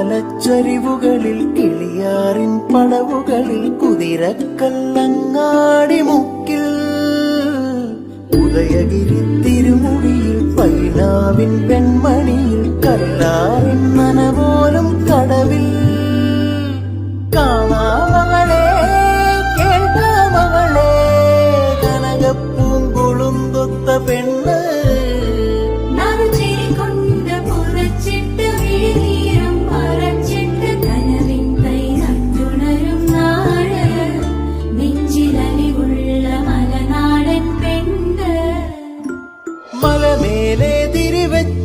കുയിലുമലച്ചരിവുകളിൽ കിളിയാറിൻ പടവുകളിൽ കുതിരക്കല്ലങ്ങാടി മുക്കിൽ ഉദയഗിരി തിരുമുടിയിൽ പൈനാവിൻ പെൺമണിയിൽ കല്ലാറിൻ നനപോലും കടവിൽ കാണാമകളെ കേൾക്കാമകളെ കനകപ്പൂങ്കുളുന്തൊത്ത പെണ്ണ് മലമേലെ തിരിവെച്ച